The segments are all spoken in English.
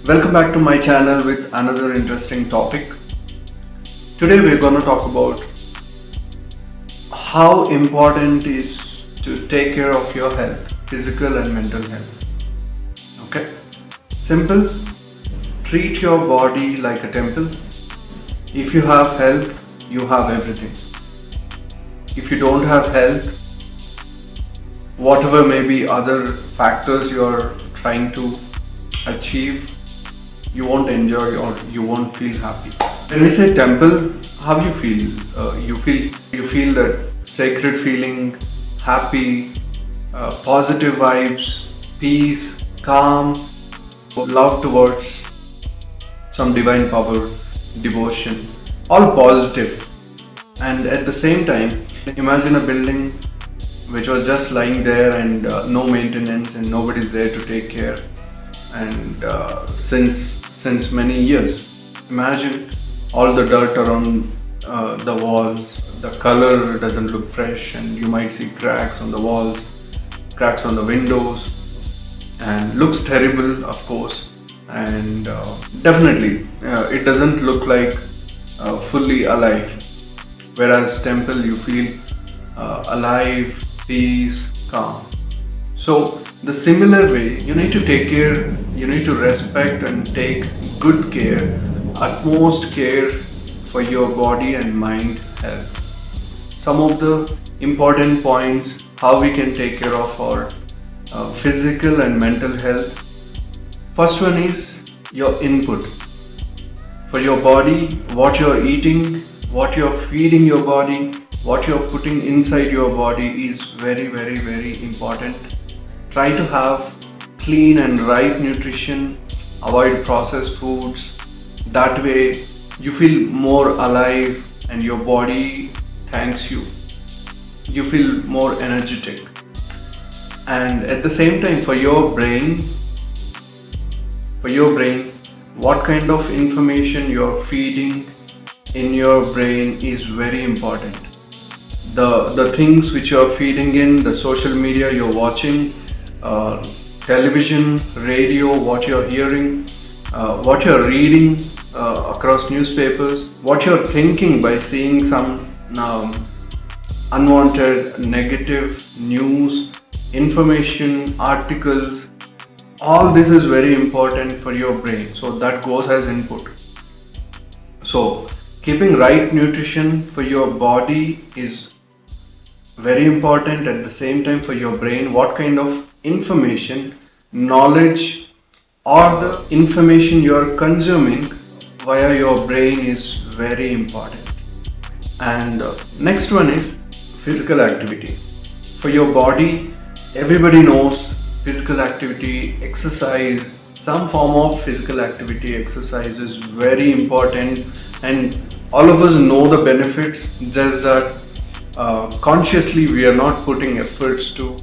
Welcome back to my channel with another interesting topic. Today we're going to talk about how important is to take care of your health, physical and mental health. Okay? Simple. Treat your body like a temple. If you have health, you have everything. If you don't have health, whatever may be other factors you're trying to achieve, you won't enjoy or you won't feel happy. When we say temple, how you feel? You feel that sacred feeling, happy, positive vibes, peace, calm, love towards some divine power, devotion, all positive. And at the same time, imagine a building which was just lying there and no maintenance and nobody's there to take care. And since many years, imagine all the dirt around the walls. The color doesn't look fresh, and you might see cracks on the walls, cracks on the windows, and looks terrible, of course. And definitely, it doesn't look like fully alive. Whereas temple, you feel alive, peace, calm. So the similar way, you need to take care, you need to respect and take good care, utmost care for your body and mind health. Some of the important points how we can take care of our physical and mental health. First one is your input. For your body, what you're eating, what you're feeding your body, what you're putting inside your body is very, very, very important. Try to have clean and right nutrition, avoid processed foods. That way, you feel more alive and your body thanks you. You feel more energetic. And at the same time, for your brain, what kind of information you're feeding in your brain is very important. The things which you're feeding in, the social media you're watching, uh, television, radio, what you're hearing, what you're reading across newspapers, what you're thinking by seeing some unwanted negative news, information, articles, all this is very important for your brain. So that goes as input. So keeping right nutrition for your body is very important. At the same time, for your brain, what kind of information, knowledge, or the information you are consuming via your brain is very important. And next one is physical activity. For your body, everybody knows physical activity, exercise, some form of physical activity, exercise is very important, and all of us know the benefits, just that consciously we are not putting efforts to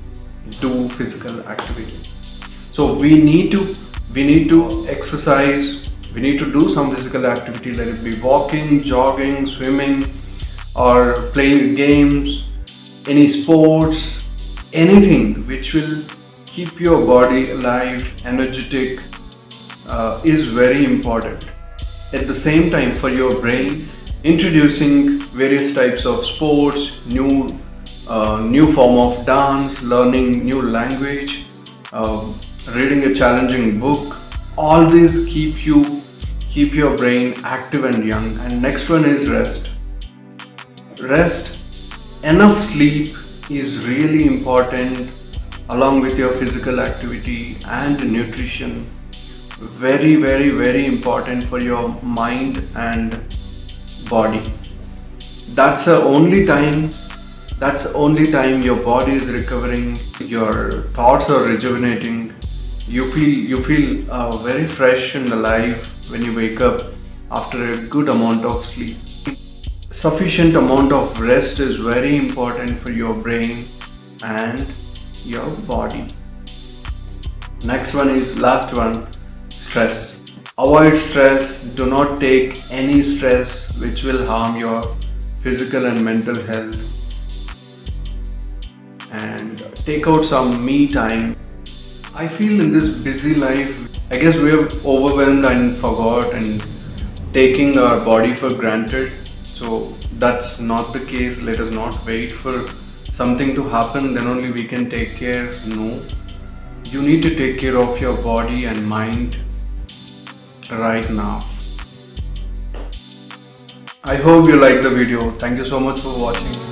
do physical activity. So we need to exercise, we need to do some physical activity, let it be walking, jogging, swimming, or playing games, any sports, anything which will keep your body alive, energetic, is very important. At the same time, for your brain, introducing various types of sports, new form of dance, learning new language, reading a challenging book, all these keep your brain active and young. And next one is rest. Enough sleep is really important, along with your physical activity and nutrition. Very, very, very important for your mind and body. That's the only time your body is recovering, your thoughts are rejuvenating. You feel very fresh and alive when you wake up after a good amount of sleep. Sufficient amount of rest is very important for your brain and your body. Next one is last one, stress. Avoid stress. Do not take any stress which will harm your physical and mental health. And take out some me time. I feel in this busy life, I guess we are overwhelmed and forgot and taking our body for granted. So that's not the case. Let us not wait for something to happen, then only we can take care. No, you need to take care of your body and mind right now. I hope you like the video. Thank you so much for watching.